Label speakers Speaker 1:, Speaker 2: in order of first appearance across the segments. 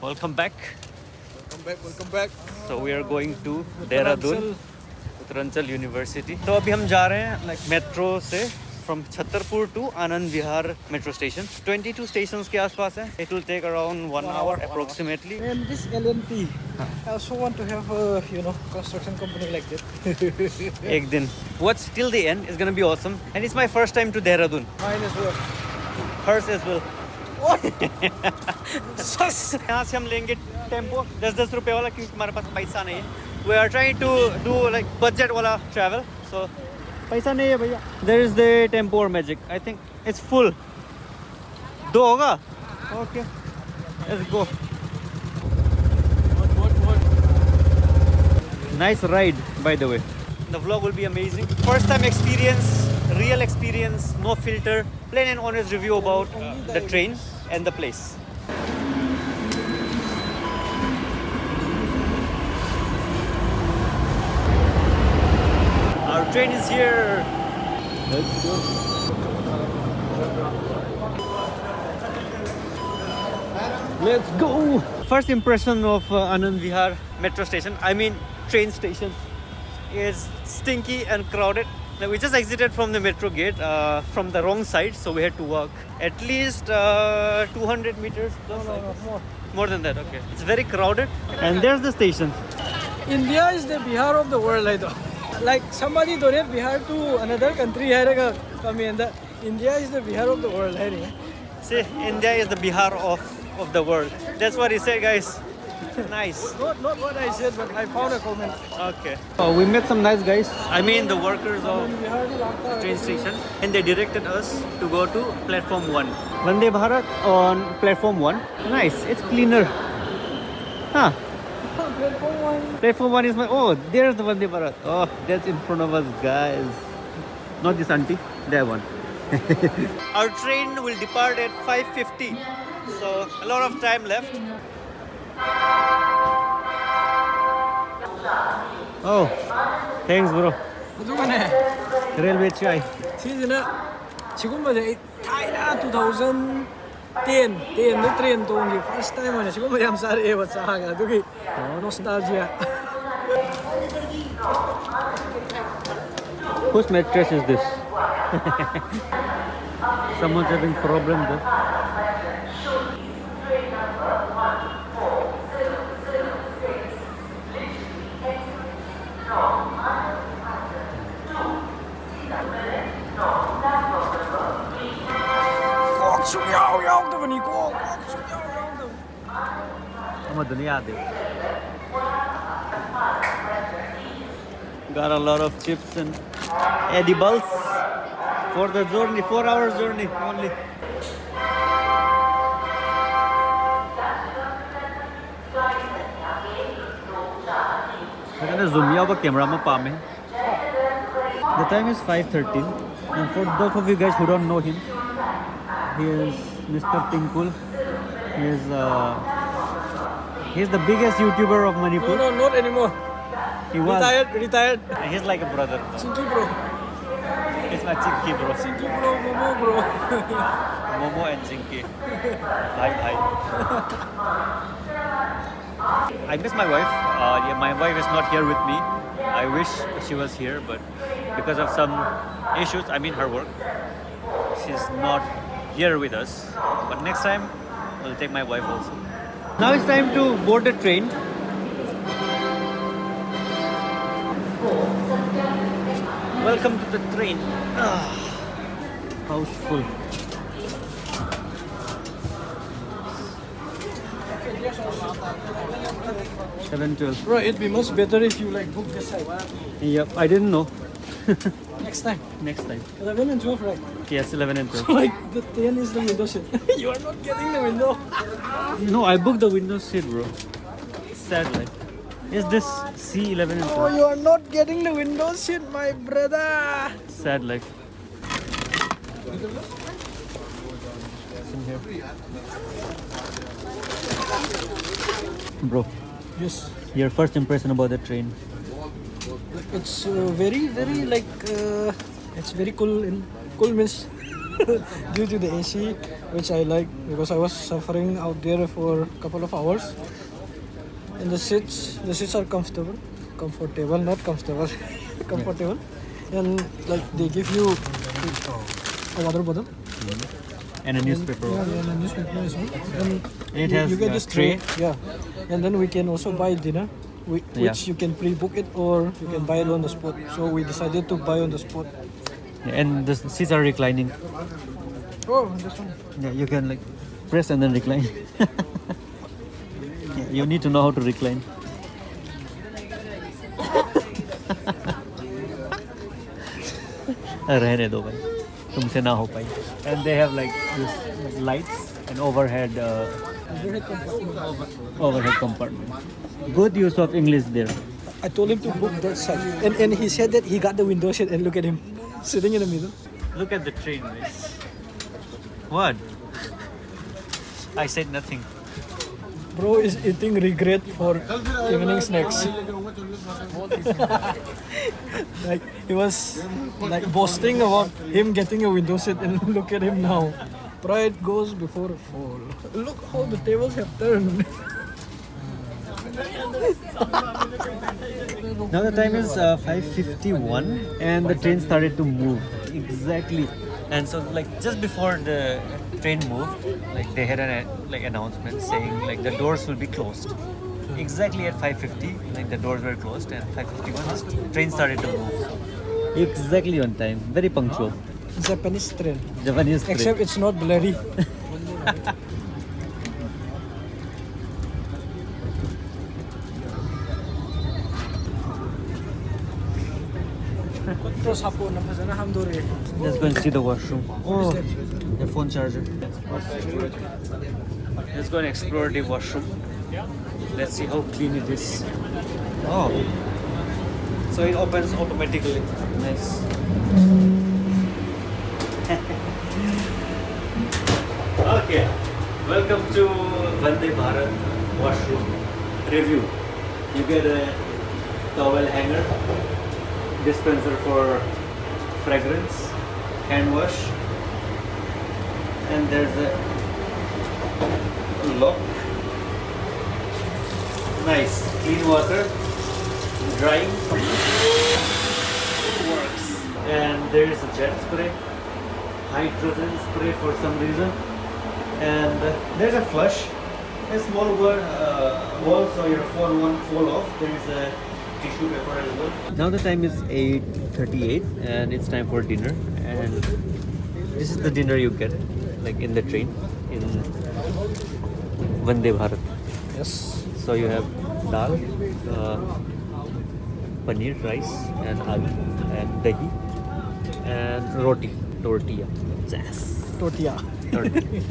Speaker 1: Welcome back.
Speaker 2: Welcome back.
Speaker 1: So we are going to Dehradun, Uttaranchal University. तो अभी हम जा रहे हैं मेट्रो से from Chhatarpur to Anand Vihar metro station. 22 stations के आसपास है. It will take around 1 hour approximately.
Speaker 2: And this LNT, I also want to have a construction company like that.
Speaker 1: एक दिन. What's till the end is gonna be awesome. And it's my first time to Dehradun.
Speaker 2: Mine as well.
Speaker 1: Hers as well.
Speaker 2: Sus!
Speaker 1: यहाँ से हम लेंगे tempo 10-10 रुपए वाला क्योंकि हमारे पास पैसा नहीं है. We are trying to do budget वाला travel. So पैसा नहीं है भैया. There is the tempo or magic. I think it's full. 2 होगा? Okay. Let's go. Nice ride, by the way. The vlog will be amazing. First time experience, real experience, no filter. Plain and honest review about the train and the place. Our train is here. Let's go. Let's go. First impression of Anand Vihar metro station, I mean train station, is stinky and crowded. Now, we just exited from the metro gate from the wrong side, so we had to walk at least 200 meters plus.
Speaker 2: More.
Speaker 1: More than that, okay. It's very crowded. And there's the station.
Speaker 2: India is the Bihar of the world, I thought. Like somebody donate Bihar to another country, India is the Bihar of the world.
Speaker 1: See, India is the Bihar of the world. That's what he said, guys. Nice.
Speaker 2: Not what I said, but I found a comment.
Speaker 1: Okay. Oh, we met some nice guys. I mean, the workers of train station, and they directed us to go to platform 1. Vande Bharat on platform 1. Nice. It's cleaner. Huh. Platform 1 is my... Oh, there's the Vande Bharat. Oh, that's in front of us, guys. Not this auntie. That one. Our train will depart at 5:50. So, a lot of time left. Oh, thanks, bro. Railway chai.
Speaker 2: 지금 뭐지? 타이나 2010 10 train tong first time ano siguro mayam sari e what's haga dugi nostalgia.
Speaker 1: Whose mattress is this? Someone's having problem though. Got a lot of chips and edibles for the journey, 4 hours journey only. The time is 5:13, and for those of you guys who don't know him, he is Mr. Tinkul. He's the biggest YouTuber of Manipur.
Speaker 2: No, not anymore.
Speaker 1: He was.
Speaker 2: Retired.
Speaker 1: He's like a brother.
Speaker 2: Chinky bro.
Speaker 1: It's my Chinky bro.
Speaker 2: Chinky bro, Momo bro.
Speaker 1: Momo and Chinky. Hi. I miss my wife. My wife is not here with me. I wish she was here, but because of some issues, I mean her work, she's not here with us. But next time, I'll take my wife also. Now it's time to board the train. Welcome to the train. House full. Seven 12.
Speaker 2: Bro, it'd be much better if you book this side.
Speaker 1: Yep, I didn't know.
Speaker 2: Next time.
Speaker 1: Next time.
Speaker 2: 11 and 12, right?
Speaker 1: Yes, 11 and 12.
Speaker 2: The 10 is the window seat. You are not getting the window.
Speaker 1: No, I booked the window seat, bro. Sad life. Is this C11 and 12?
Speaker 2: Oh, you are not getting the window seat, my brother.
Speaker 1: Sad life. In here. Bro,
Speaker 2: Yes.
Speaker 1: your first impression about the train?
Speaker 2: It's very, very it's very cool. Cool means due to the AC, which I like because I was suffering out there for a couple of hours. And the seats are comfortable, not comfortable, comfortable. And like they give you a water bottle.
Speaker 1: And a newspaper.
Speaker 2: Yeah, and a newspaper as well. And
Speaker 1: It has
Speaker 2: you get
Speaker 1: a
Speaker 2: this
Speaker 1: tray.
Speaker 2: Yeah, and then we can also buy dinner, which
Speaker 1: Yeah.
Speaker 2: you can pre-book it or you can buy it on the spot. So we decided to buy on the spot.
Speaker 1: And the seats are reclining.
Speaker 2: Oh, this one.
Speaker 1: Yeah, you can like press and then recline. Yeah, you need to know how to recline. रहने दो भाई, तुमसे ना हो पाई. And they have like this like lights and overhead compartment. Good use of English there.
Speaker 2: I told him to book that side, and he said that he got the window seat. And look at him, sitting in the middle.
Speaker 1: Look at the train, guys. What? I said nothing.
Speaker 2: Bro is eating regret for evening snacks. Like he was like boasting about him getting a window seat, and look at him now. Pride goes before a fall. Look how the tables have turned.
Speaker 1: Now the time is 5:51 and the train started to move. Exactly. And so like just before the train moved, like they had an like announcement saying like the doors will be closed. Exactly at 5:50, like the doors were closed, and 5:51 the train started to move. Exactly on time. Very punctual.
Speaker 2: Japanese train.
Speaker 1: Japanese train.
Speaker 2: Except it's not bloody. Terus hapon na sana hamduri.
Speaker 1: Let's go and see the washroom. Oh, the phone charger. Let's go and explore the washroom. Let's see how clean it is. Oh, so it opens automatically. Nice. Okay, welcome to Vande Bharat washroom review. You get a towel hanger, dispenser for fragrance, hand wash, and there's a lock. Nice, clean water, drying, it works. And there is a jet spray, hydrogen spray for some reason, and there's a flush, a small wall so your phone won't fall off. There is a tissue paper as well. Now the time is 8:38 and it's time for dinner, and this is the dinner you get like in the train in Vande Bharat.
Speaker 2: Yes.
Speaker 1: So you have dal, paneer, rice and aloo and dahi and tortilla. Yes.
Speaker 2: Tortilla.
Speaker 1: Tortilla.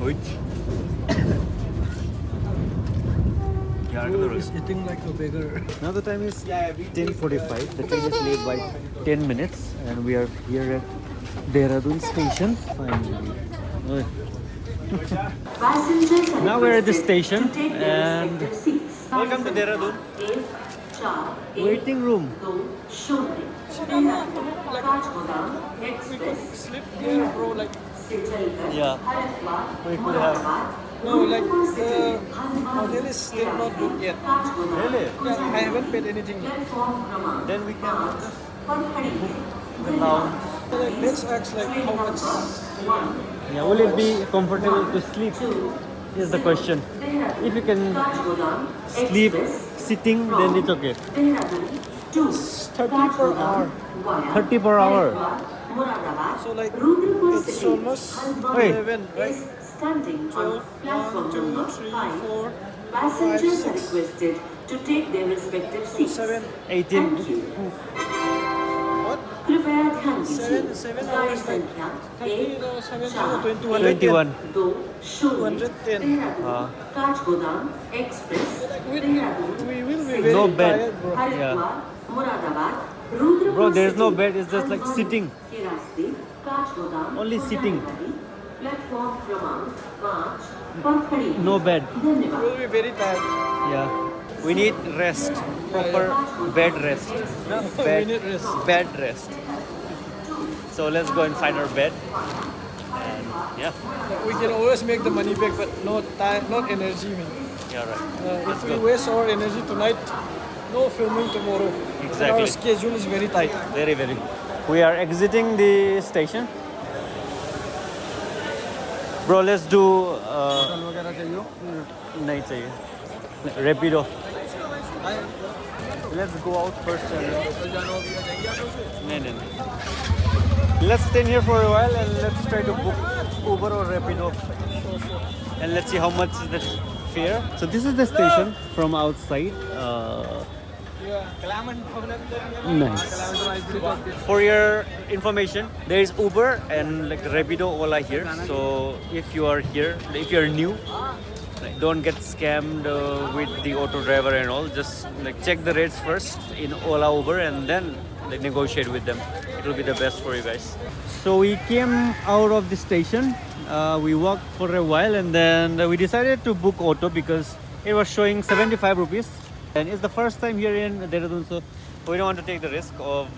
Speaker 1: Which?
Speaker 2: Bro is eating like a beggar.
Speaker 1: Now the time is 10:45. The train is late by 10 minutes, and we are here at Dehradun station. Finally. Now we're at the station, and welcome to Dehradun. Waiting room.
Speaker 2: We could sleep here, bro. Like
Speaker 1: Yeah, we could have.
Speaker 2: no, like the hotel is still not booked yet.
Speaker 1: Really?
Speaker 2: Yeah, I haven't paid anything yet.
Speaker 1: Then we can book the lounge.
Speaker 2: So, like, let's ask like how much.
Speaker 1: Yeah, will it be comfortable to sleep? Is the question. If you can sleep sitting, then it's okay.
Speaker 2: 30 per hour.
Speaker 1: 30 per hour.
Speaker 2: So like it's almost
Speaker 1: Wait.
Speaker 2: 11, right? 12, 1, 2, 3, 4, 5,
Speaker 3: Passengers are
Speaker 2: 6,
Speaker 3: requested to take their respective seats.
Speaker 2: 7.
Speaker 1: 18.
Speaker 3: Thank you.
Speaker 2: What?
Speaker 3: कृपया ध्यान
Speaker 2: 7
Speaker 3: दीजिए
Speaker 2: hours
Speaker 3: गाड़ी
Speaker 2: like
Speaker 3: संख्या
Speaker 2: 30, 7, 21.
Speaker 1: 21.
Speaker 3: 2 शून्य
Speaker 2: 210.
Speaker 3: Dehradun Kathgodam express Dehradun
Speaker 2: We will be very
Speaker 1: No bed.
Speaker 2: tired, bro.
Speaker 3: Haridwar Moradabad Rudrapur
Speaker 1: Bro, there's no
Speaker 3: city,
Speaker 1: bed, it's just like
Speaker 3: Hanuman
Speaker 1: sitting.
Speaker 3: के रास्ते Kathgodam
Speaker 1: Only sitting.
Speaker 3: Platform क्रमांक 5 पर खड़ी
Speaker 1: No bed.
Speaker 2: We
Speaker 3: धन्यवाद
Speaker 2: will be very tired.
Speaker 1: Yeah. We need rest, proper bed rest.
Speaker 2: We need rest.
Speaker 1: Bed rest. So let's go and find our bed. And yeah,
Speaker 2: We can always make the money back, but not time, not energy, man.
Speaker 1: yeah, right.
Speaker 2: If
Speaker 1: Let's
Speaker 2: we
Speaker 1: go.
Speaker 2: waste our energy tonight, no filming tomorrow.
Speaker 1: Exactly.
Speaker 2: Our schedule is very tight.
Speaker 1: Very, very. We are exiting the station. Bro, let's do. नहीं चाहिए. Rapido. Let's go out first. No. Let's stay here for a while and let's try to book Uber or Rapido. And let's see how much is the fare. So this is the station from outside. Nice. For your information, there is Uber and like Rapido, Ola here. So if you are here, if you are new, like, don't get scammed with the auto driver and all. Just like check the rates first in Ola, Uber, and then like negotiate with them. It will be the best for you guys. So we came out of the station. We walked for a while and then we decided to book auto because it was showing 75 rupees. And it's the first time here in Dehradun, so we don't want to take the risk of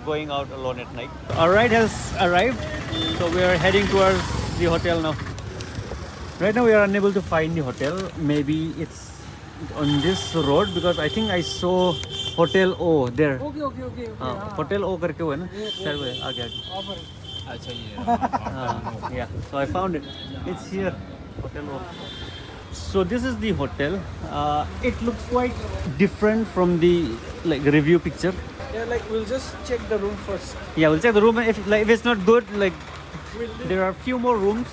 Speaker 1: going out alone at night. Our ride has arrived, so we are heading towards the hotel now. Right now we are unable to find the hotel. Maybe it's on this road because I think I saw Hotel O there.
Speaker 2: Okay.
Speaker 1: Hotel O करके हुआ है ना? शायद वो है, आगे. Yeah, so I found it. It's here, Hotel O. So this is the hotel. It looks quite different from the like review picture.
Speaker 2: Yeah, like we'll just check the room first.
Speaker 1: Yeah, we'll check the room. If it's not good, like there are a few more rooms,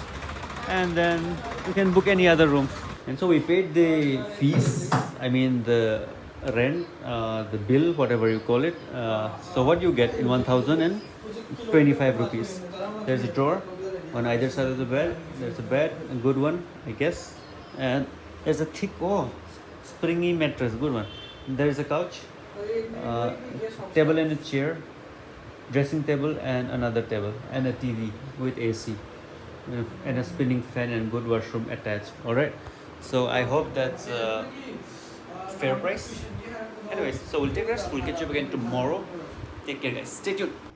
Speaker 1: and then you can book any other rooms. And so we paid the fees. I mean the rent, the bill, whatever you call it. So what you get in 1,025 rupees. There's a drawer on either side of the bed. There's a bed, a good one, I guess. And there's a thick, springy mattress, good one. There's a couch, table and a chair, dressing table and another table, and a TV with AC, and a spinning fan and good washroom attached. All right. So I hope that's fair price. Anyways, so we'll take rest. We'll catch you up again tomorrow. Take care, guys. Stay tuned.